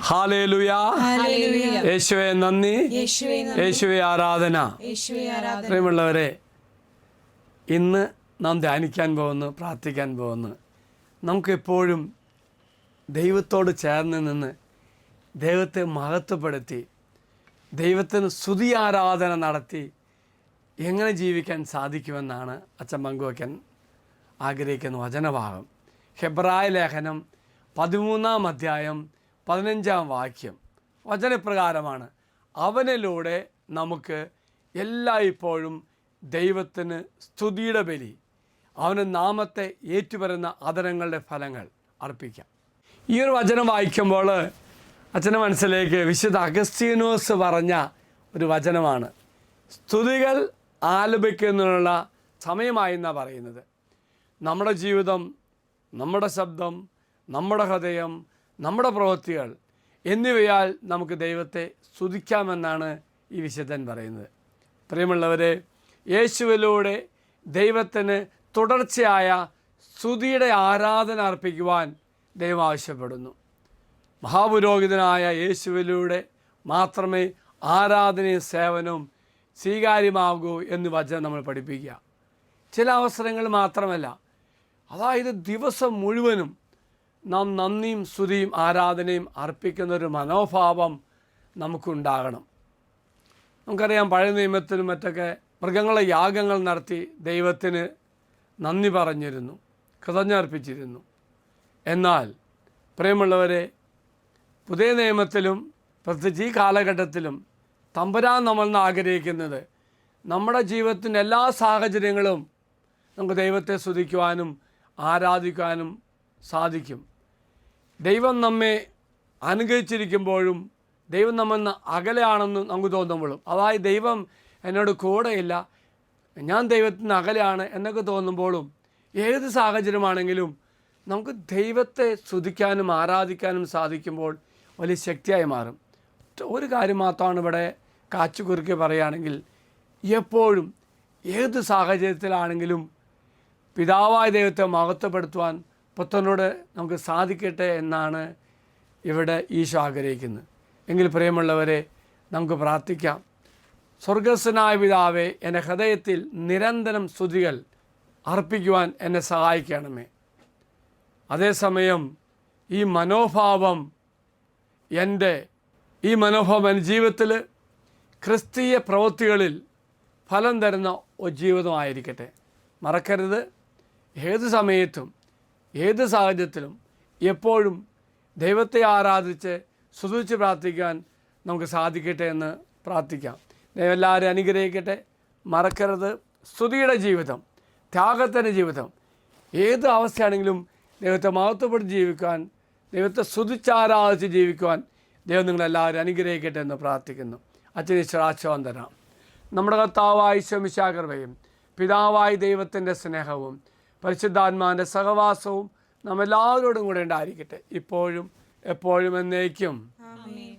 Hallelujah. യേശുവേ നന്ദി, യേശുവേ ആരാധന. പ്രിയമുള്ളവരെ, ഇന്ന് നാം ധ്യാനിക്കാൻ പോകുന്നു, പ്രാർത്ഥിക്കാൻ പോകുന്നു. നമുക്കെപ്പോഴും ദൈവത്തോട് ചേർന്ന് നിന്ന് ദൈവത്തെ മഹത്വപ്പെടുത്തി ദൈവത്തിന് സ്തുതി ആരാധന നടത്തി എങ്ങനെ ജീവിക്കാൻ സാധിക്കുമെന്നാണ് അച്ഛൻ പങ്കുവയ്ക്കാൻ ആഗ്രഹിക്കുന്ന വചനഭാഗം. ഹെബ്രായ ലേഖനം 13-ാം അധ്യായം 15-ാം വാക്യം വചനപ്രകാരമാണ്: അവനിലൂടെ നമുക്ക് എല്ലായ്പ്പോഴും ദൈവത്തിന് സ്തുതിയുടെ ബലി, അവന് നാമത്തെ ഏറ്റുപറയുന്ന അധരങ്ങളുടെ ഫലങ്ങൾ അർപ്പിക്കാം. ഈ ഒരു വചനം വായിക്കുമ്പോൾ അച്ഛൻ്റെ മനസ്സിലേക്ക് വിശുദ്ധ അഗസ്തീനോസ് പറഞ്ഞ ഒരു വചനമാണ്. സ്തുതികൾ ആലപിക്കുന്നതിനുള്ള സമയമായി എന്നാണ് പറയുന്നത്. നമ്മുടെ ജീവിതം, നമ്മുടെ ശബ്ദം, നമ്മുടെ ഹൃദയം, നമ്മുടെ പ്രവൃത്തികൾ എന്നിവയാൽ നമുക്ക് ദൈവത്തെ സ്തുതിക്കാമെന്നാണ് ഈ വിശുദ്ധൻ പറയുന്നത്. പ്രിയമുള്ളവരെ, യേശുവിലൂടെ ദൈവത്തിന് തുടർച്ചയായ സ്തുതിയുടെ ആരാധന അർപ്പിക്കുവാൻ ദൈവം ആവശ്യപ്പെടുന്നു. മഹാപുരോഹിതനായ യേശുവിലൂടെ മാത്രമേ ആരാധനയും സേവനവും സ്വീകാര്യമാകൂ എന്ന് വചനം നമ്മൾ പഠിപ്പിക്കുക. ചില അവസരങ്ങൾ മാത്രമല്ല, അതായത് ദിവസം മുഴുവനും നാം നന്ദിയും സ്തുതിയും ആരാധനയും അർപ്പിക്കുന്നൊരു മനോഭാവം നമുക്കുണ്ടാകണം. നമുക്കറിയാം, പഴയ നിയമത്തിലും മറ്റൊക്കെ മൃഗങ്ങളെ യാഗങ്ങൾ നടത്തി ദൈവത്തിന് നന്ദി പറഞ്ഞിരുന്നു, കൃതജ്ഞർപ്പിച്ചിരുന്നു. എന്നാൽ പ്രിയമുള്ളവരെ, പുതിയ നിയമത്തിലും പ്രത്യേകിച്ച് ഈ കാലഘട്ടത്തിലും തമ്പുരാൻ നമ്മൾ ആഗ്രഹിക്കുന്നത് നമ്മുടെ ജീവിതത്തിൻ്റെ എല്ലാ സാഹചര്യങ്ങളും നമുക്ക് ദൈവത്തെ സ്തുതിക്കുവാനും ആരാധിക്കുവാനും സാധിക്കും. ദൈവം നമ്മെ അനുഗ്രഹിച്ചിരിക്കുമ്പോഴും ദൈവം നമ്മെന്ന് അകലെയാണെന്ന് നമുക്ക് തോന്നുമ്പോഴും, അതായത് ദൈവം എന്നോട് കൂടെയില്ല, ഞാൻ ദൈവത്തിന് അകലെയാണ് എന്നൊക്കെ തോന്നുമ്പോഴും, ഏത് സാഹചര്യമാണെങ്കിലും നമുക്ക് ദൈവത്തെ സ്തുതിക്കാനും ആരാധിക്കാനും സാധിക്കുമ്പോൾ വലിയ ശക്തിയായി മാറും. ഒരു കാര്യം മാത്രമാണ് ഇവിടെ കാച്ചുകുറുക്കി പറയുകയാണെങ്കിൽ, എപ്പോഴും ഏത് സാഹചര്യത്തിലാണെങ്കിലും പിതാവായ ദൈവത്തെ മഹത്വപ്പെടുത്തുവാൻ പുത്രനോട് നമുക്ക് സാധിക്കട്ടെ എന്നാണ് ഇവിടെ ഈശോ ആഗ്രഹിക്കുന്നത്. എങ്കിൽ പ്രിയമുള്ളവരെ, നമുക്ക് പ്രാർത്ഥിക്കാം. സ്വർഗസ്ഥനായ പിതാവേ, എൻ്റെ ഹൃദയത്തിൽ നിരന്തരം സ്തുതികൾ അർപ്പിക്കുവാൻ എന്നെ സഹായിക്കണമേ. അതേസമയം ഈ മനോഭാവം എൻ്റെ ജീവിതത്തിൽ ക്രിസ്തീയ പ്രവൃത്തികളിൽ ഫലം തരുന്ന ഒരു ജീവിതമായിരിക്കട്ടെ. മറക്കരുത്, ഏത് സമയത്തും ഏത് സാഹചര്യത്തിലും എപ്പോഴും ദൈവത്തെ ആരാധിച്ച് സ്തുതിച്ച് പ്രാർത്ഥിക്കാൻ നമുക്ക് സാധിക്കട്ടെ എന്ന് പ്രാർത്ഥിക്കാം. ദൈവം എല്ലാവരും അനുഗ്രഹിക്കട്ടെ. മറക്കരുത്, സ്തുതിയുടെ ജീവിതം, ത്യാഗത്തിൻ്റെ ജീവിതം, ഏത് അവസ്ഥയാണെങ്കിലും ദൈവത്തെ മഹത്വപ്പെടുത്തി ജീവിക്കാൻ, ദൈവത്തെ സ്തുതിച്ചാരാധിച്ച് ജീവിക്കുവാൻ ദൈവം നിങ്ങളെല്ലാവരും അനുഗ്രഹിക്കട്ടെ എന്ന് പ്രാർത്ഥിക്കുന്നു. അച്ഛൻ ഈശ്വരാശ്വാസം തരാം. നമ്മുടെ കർത്താവായ ഈശോ മിശിഹായുടെ കൃപയും പിതാവായ ദൈവത്തിൻ്റെ സ്നേഹവും പരിശുദ്ധാത്മാവിൻ്റെ സഹവാസവും നമ്മെല്ലാവരോടും കൂടെ ഉണ്ടായിരിക്കട്ടെ, ഇപ്പോഴും എപ്പോഴും എന്നേക്കും.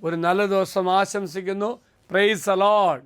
ഒരു നല്ല ദിവസം ആശംസിക്കുന്നു. Praise the Lord.